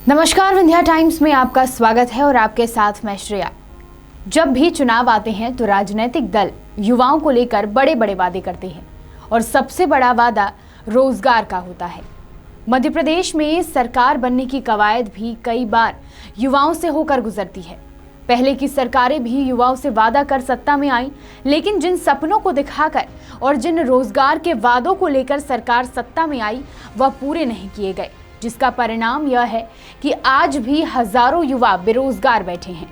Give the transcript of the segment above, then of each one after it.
नमस्कार, विंध्या टाइम्स में आपका स्वागत है और आपके साथ मैं श्रेया। जब भी चुनाव आते हैं तो राजनीतिक दल युवाओं को लेकर बड़े बड़े वादे करते हैं और सबसे बड़ा वादा रोजगार का होता है। मध्य प्रदेश में सरकार बनने की कवायद भी कई बार युवाओं से होकर गुजरती है। पहले की सरकारें भी युवाओं से वादा कर सत्ता में आई, लेकिन जिन सपनों को दिखाकर और जिन रोजगार के वादों को लेकर सरकार सत्ता में आई वह पूरे नहीं किए गए, जिसका परिणाम यह है कि आज भी हजारों युवा बेरोजगार बैठे हैं।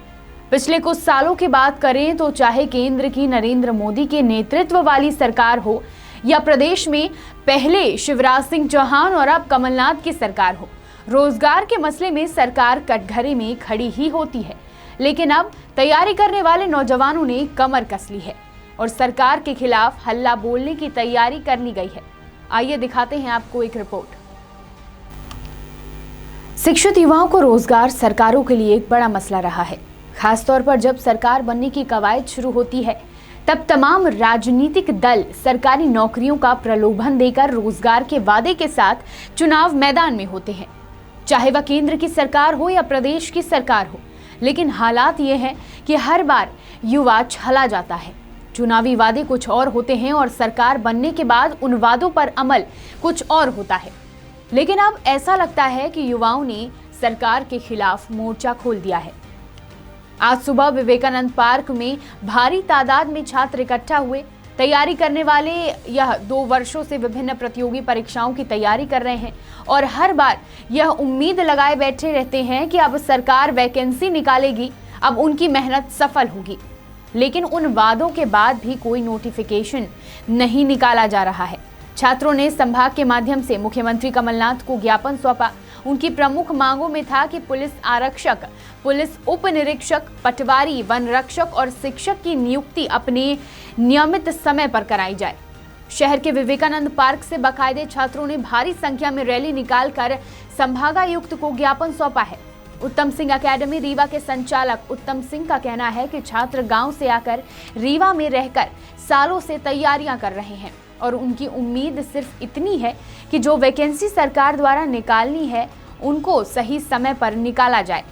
पिछले कुछ सालों की बात करें तो चाहे केंद्र की नरेंद्र मोदी के नेतृत्व वाली सरकार हो या प्रदेश में पहले शिवराज सिंह चौहान और अब कमलनाथ की सरकार हो, रोजगार के मसले में सरकार कटघरे में खड़ी ही होती है। लेकिन अब तैयारी करने वाले नौजवानों ने कमर कस ली है और सरकार के खिलाफ हल्ला बोलने की तैयारी कर ली गई है। आइए दिखाते हैं आपको एक रिपोर्ट। शिक्षित युवाओं को रोजगार सरकारों के लिए एक बड़ा मसला रहा है। खासतौर पर जब सरकार बनने की कवायद शुरू होती है तब तमाम राजनीतिक दल सरकारी नौकरियों का प्रलोभन देकर रोजगार के वादे के साथ चुनाव मैदान में होते हैं, चाहे वह केंद्र की सरकार हो या प्रदेश की सरकार हो। लेकिन हालात ये हैं कि हर बार युवा छला जाता है। चुनावी वादे कुछ और होते हैं और सरकार बनने के बाद उन वादों पर अमल कुछ और होता है। लेकिन अब ऐसा लगता है कि युवाओं ने सरकार के खिलाफ मोर्चा खोल दिया है। आज सुबह विवेकानंद पार्क में भारी तादाद में छात्र इकट्ठा हुए। तैयारी करने वाले यह 2 वर्षों से विभिन्न प्रतियोगी परीक्षाओं की तैयारी कर रहे हैं और हर बार यह उम्मीद लगाए बैठे रहते हैं कि अब सरकार वैकेंसी निकालेगी, अब उनकी मेहनत सफल होगी। लेकिन उन वादों के बाद भी कोई नोटिफिकेशन नहीं निकाला जा रहा है। छात्रों ने संभाग के माध्यम से मुख्यमंत्री कमलनाथ को ज्ञापन सौंपा। उनकी प्रमुख मांगों में था कि पुलिस आरक्षक, पुलिस उप निरीक्षक, पटवारी, वन रक्षक और शिक्षक की नियुक्ति अपने नियमित समय पर कराई जाए। शहर के विवेकानंद पार्क से बाकायदे छात्रों ने भारी संख्या में रैली निकालकर संभागायुक्त को ज्ञापन सौंपा है। उत्तम सिंह एकेडमी रीवा के संचालक उत्तम सिंह का कहना है कि छात्र गांव से आकर रीवा में रहकर सालों से तैयारियां कर रहे हैं और उनकी उम्मीद सिर्फ इतनी है कि जो वैकेंसी सरकार द्वारा निकालनी है उनको सही समय पर निकाला जाए।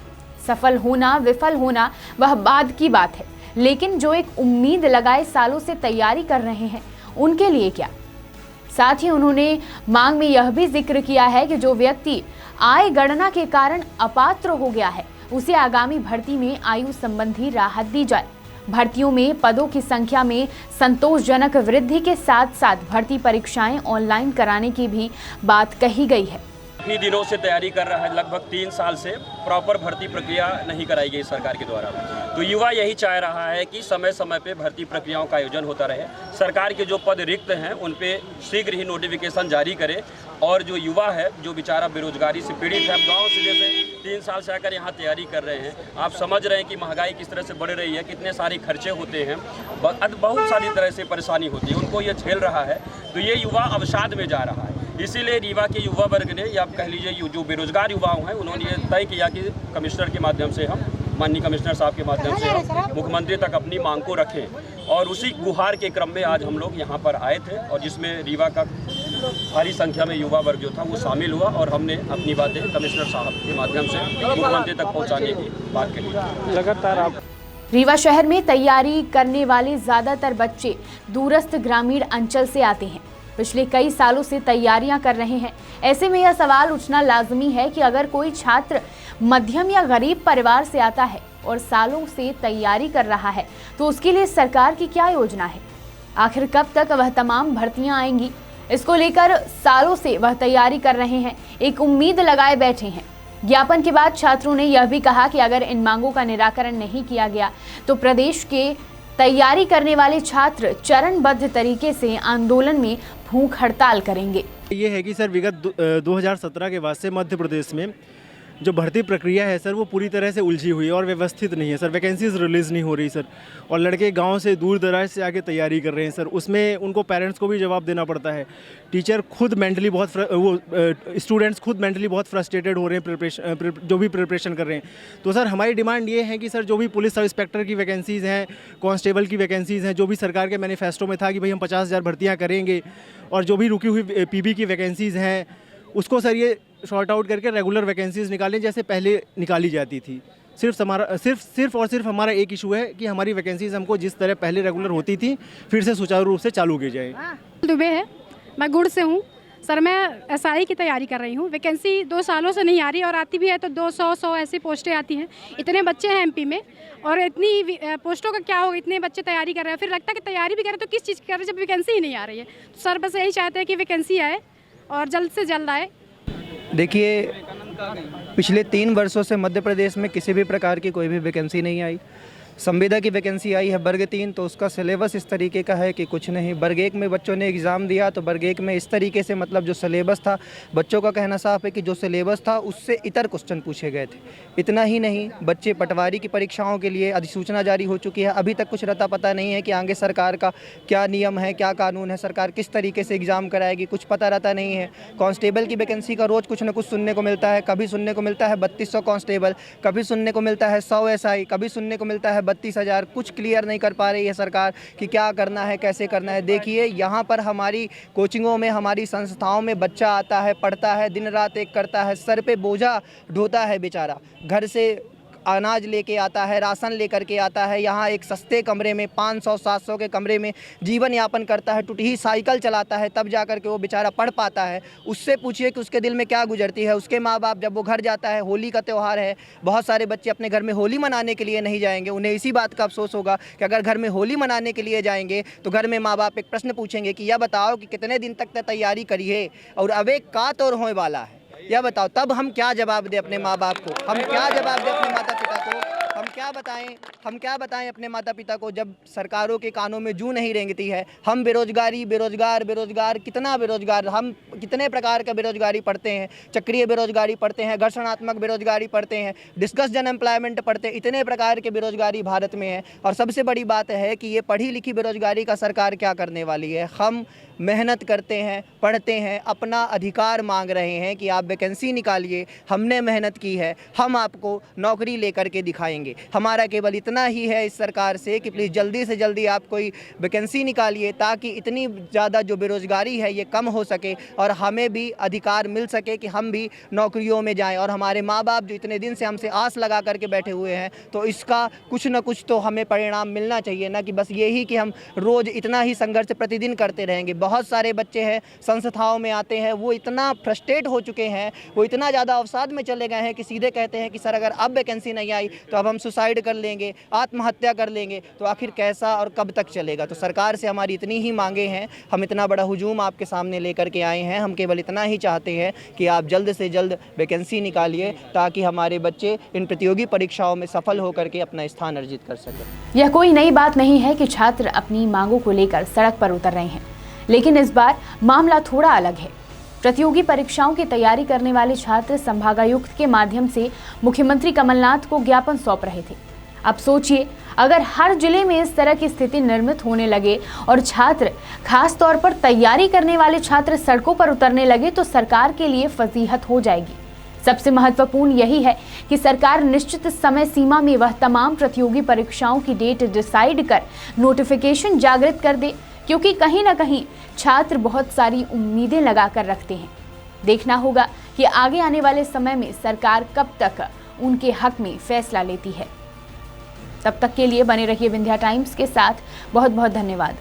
सफल होना विफल होना वह बाद की बात है, लेकिन जो एक उम्मीद लगाए सालों से तैयारी कर रहे हैं उनके लिए क्या। साथ ही उन्होंने मांग में यह भी जिक्र किया है कि जो व्यक्ति आय गणना के कारण अपात्र हो गया है उसे आगामी भर्ती में आयु संबंधी राहत दी जाए। भर्तियों में पदों की संख्या में संतोषजनक वृद्धि के साथ साथ भर्ती परीक्षाएं ऑनलाइन कराने की भी बात कही गई है। काफ़ी दिनों से तैयारी कर रहा है, लगभग 3 साल से प्रॉपर भर्ती प्रक्रिया नहीं कराई गई सरकार के द्वारा। तो युवा यही चाह रहा है कि समय समय पे भर्ती प्रक्रियाओं का आयोजन होता रहे, सरकार के जो पद रिक्त हैं उन पे शीघ्र ही नोटिफिकेशन जारी करे और जो युवा है जो बेचारा बेरोजगारी से पीड़ित है, गाँव से जैसे 3 साल से आकर यहाँ तैयारी कर रहे हैं, आप समझ रहे हैं कि महंगाई किस तरह से बढ़ रही है, कितने सारे खर्चे होते हैं, बहुत सारी तरह से परेशानी होती है, उनको ये झेल रहा है। तो ये युवा अवसाद में जा रहा है। इसीलिए रीवा के युवा वर्ग ने या कह लीजिए जो बेरोजगार युवाओं हैं उन्होंने ये तय किया कि कमिश्नर के माध्यम से हम माननीय कमिश्नर साहब के माध्यम से हम मुख्यमंत्री तक अपनी मांग को रखें। और उसी गुहार के क्रम में आज हम लोग यहाँ पर आए थे और जिसमें रीवा का भारी संख्या में युवा वर्ग जो था वो शामिल हुआ और हमने अपनी बातें कमिश्नर साहब के माध्यम से मुख्यमंत्री तक पहुँचाने की बात कही। लगातार आप रीवा शहर में तैयारी करने वाले ज्यादातर बच्चे दूरस्थ ग्रामीण अंचल से आते हैं। पिछले कई सालों से तैयारियां कर रहे हैं। ऐसे में यह सवाल उठना लाजमी है कि अगर कोई छात्र मध्यम या गरीब परिवार से आता है और सालों से तैयारी कर रहा है तो उसके लिए सरकार की क्या योजना है। आखिर कब तक वह तमाम भर्तियां आएंगी, इसको लेकर सालों से वह तैयारी कर रहे हैं, एक उम्मीद लगाए बैठे हैं। ज्ञापन के बाद छात्रों ने यह भी कहा कि अगर इन मांगों का निराकरण नहीं किया गया तो प्रदेश के तैयारी करने वाले छात्र चरणबद्ध तरीके से आंदोलन में भूख हड़ताल करेंगे। ये है कि सर विगत 2017 के बाद से मध्य प्रदेश में जो भर्ती प्रक्रिया है सर वो पूरी तरह से उलझी हुई है और व्यवस्थित नहीं है सर। वैकेंसीज रिलीज़ नहीं हो रही सर और लड़के गांव से दूर दराज से आके तैयारी कर रहे हैं सर। उसमें उनको पेरेंट्स को भी जवाब देना पड़ता है। टीचर खुद मेंटली स्टूडेंट्स खुद मेंटली बहुत फ्रस्ट्रेटेड हो रहे हैं जो भी प्रिपरेशन कर रहे हैं। तो सर हमारी डिमांड ये है कि सर जो भी पुलिस सब इंस्पेक्टर की वैकेंसीज़ हैं, कांस्टेबल की वैकेंसीज़ हैं, जो भी सरकार के मैनिफेस्टो में था कि भाई हम 50,000 भर्तियाँ करेंगे और जो भी रुकी हुई पीबी की वैकेंसीज़ हैं उसको सर ये शॉर्ट आउट करके रेगुलर वैकेंसीज निकालें जैसे पहले निकाली जाती थी। सिर्फ हमारा एक इशू है कि हमारी वैकेंसीज हमको जिस तरह पहले रेगुलर होती थी फिर से सुचारू रूप से चालू की जाए। दुबे है, मैं गुड़ से हूँ सर। मैं एसआई की तैयारी कर रही हूँ। वैकेंसी 2 सालों से नहीं आ रही और आती भी है तो 200 ऐसी पोस्टें आती हैं। इतने बच्चे हैं एमपी में और इतनी पोस्टों का क्या होगा, इतने बच्चे तैयारी कर रहे हैं, फिर लगता है कि तैयारी भी कर रहे हैं तो किस चीज़ की कर रहे हैं जब वैकेंसी ही नहीं आ रही है। तो सर बस यही चाहते हैं कि वैकेंसी आए और जल्द से जल्द आए। देखिए, पिछले 3 वर्षों से मध्य प्रदेश में किसी भी प्रकार की कोई भी वैकेंसी नहीं आई। संविदा की वैकेंसी आई है वर्ग 3, तो उसका सिलेबस इस तरीके का है कि कुछ नहीं। वर्ग 1 में बच्चों ने एग्ज़ाम दिया तो वर्ग 1 में इस तरीके से मतलब जो सिलेबस था, बच्चों का कहना साफ है कि जो सिलेबस था उससे इतर क्वेश्चन पूछे गए थे। इतना ही नहीं, बच्चे पटवारी की परीक्षाओं के लिए अधिसूचना जारी हो चुकी है, अभी तक कुछ रता पता नहीं है कि आगे सरकार का क्या नियम है, क्या कानून है, सरकार किस तरीके से एग्ज़ाम कराएगी, कुछ पता रहता नहीं है। कांस्टेबल की वैकेंसी का रोज़ कुछ न कुछ सुनने को मिलता है। कभी सुनने को मिलता है 3200 कांस्टेबल, कभी सुनने को मिलता है 100 एसआई, कभी सुनने को मिलता है 32,000। कुछ क्लियर नहीं कर पा रही है सरकार कि क्या करना है, कैसे करना है। देखिए, यहाँ पर हमारी कोचिंगों में, हमारी संस्थाओं में बच्चा आता है, पढ़ता है, दिन रात एक करता है, सर पे बोझा ढोता है बेचारा, घर से अनाज लेके आता है, राशन लेकर के आता है, यहाँ एक सस्ते कमरे में 500-700 के कमरे में जीवन यापन करता है, टूटी साइकिल चलाता है, तब जा कर के वो बेचारा पढ़ पाता है। उससे पूछिए कि उसके दिल में क्या गुजरती है। उसके माँ बाप जब वो घर जाता है, होली का त्यौहार है, बहुत सारे बच्चे अपने घर में होली मनाने के लिए नहीं जाएंगे। उन्हें इसी बात का अफसोस होगा कि अगर घर में होली मनाने के लिए जाएंगे तो घर में माँ बाप एक प्रश्न पूछेंगे कि यह बताओ कि कितने दिन तक तैयारी करी है और अब एक का तौर होने वाला है, यह बताओ। तब हम क्या जवाब दें अपने माँ बाप को, हम क्या जवाब दें अपने माता पिता को, हम क्या बताएं अपने माता पिता को जब सरकारों के कानों में जूं नहीं रेंगती है। हम बेरोजगार कितना बेरोजगार, हम कितने प्रकार का बेरोजगारी पढ़ते हैं। चक्रीय बेरोजगारी पढ़ते हैं, घर्षणात्मक बेरोजगारी पढ़ते हैं, डिस्कस्ड अनएम्प्लॉयमेंट पढ़ते हैं। इतने प्रकार के बेरोजगारी भारत में है और सबसे बड़ी बात है कि ये पढ़ी लिखी बेरोजगारी का सरकार क्या करने वाली है। हम मेहनत करते हैं, पढ़ते हैं, अपना अधिकार मांग रहे हैं कि आप वैकेंसी निकालिए, हमने मेहनत की है, हम आपको नौकरी लेकर के दिखाएंगे। हमारा केवल इतना ही है इस सरकार से कि प्लीज़ जल्दी से जल्दी आप कोई वैकेंसी निकालिए ताकि इतनी ज़्यादा जो बेरोज़गारी है ये कम हो सके और हमें भी अधिकार मिल सके कि हम भी नौकरियों में जाएं। और हमारे माँ बाप जो इतने दिन से हमसे आस लगा करके बैठे हुए हैं, तो इसका कुछ न कुछ तो हमें परिणाम मिलना चाहिए, ना कि बस यही कि हम रोज़ इतना ही संघर्ष प्रतिदिन करते रहेंगे। बहुत सारे बच्चे हैं संस्थाओं में आते हैं, वो इतना फ्रस्ट्रेट हो चुके हैं, वो इतना ज़्यादा अवसाद में चले गए हैं कि सीधे कहते हैं कि सर अगर अब वैकेंसी नहीं आई तो अब हम सुसाइड कर लेंगे, आत्महत्या कर लेंगे। तो आखिर कैसा और कब तक चलेगा। तो सरकार से हमारी इतनी ही मांगे हैं। हम इतना बड़ा हुजूम आपके सामने लेकर के आए हैं, हम केवल इतना ही चाहते हैं कि आप जल्द से जल्द वैकेंसी निकालिए ताकि हमारे बच्चे इन प्रतियोगी परीक्षाओं में सफल होकर के अपना स्थान अर्जित कर सकें। यह कोई नई बात नहीं है कि छात्र अपनी मांगों को लेकर सड़क पर उतर रहे हैं, लेकिन इस बार मामला थोड़ा अलग है। प्रतियोगी परीक्षाओं की तैयारी करने वाले छात्र संभागायुक्त के माध्यम से मुख्यमंत्री कमलनाथ को ज्ञापन सौंप रहे थे। अब सोचिए, अगर हर जिले में इस तरह की स्थिति निर्मित होने लगे और छात्र, खास तौर पर तैयारी करने वाले छात्र सड़कों पर उतरने लगे तो सरकार के लिए फजीहत हो जाएगी। सबसे महत्वपूर्ण यही है कि सरकार निश्चित समय सीमा में वह तमाम प्रतियोगी परीक्षाओं की डेट डिसाइड कर नोटिफिकेशन जागृत कर दे, क्योंकि कहीं ना कहीं छात्र बहुत सारी उम्मीदें लगाकर रखते हैं। देखना होगा कि आगे आने वाले समय में सरकार कब तक उनके हक में फैसला लेती है। तब तक के लिए बने रहिए विंध्या टाइम्स के साथ। बहुत बहुत धन्यवाद।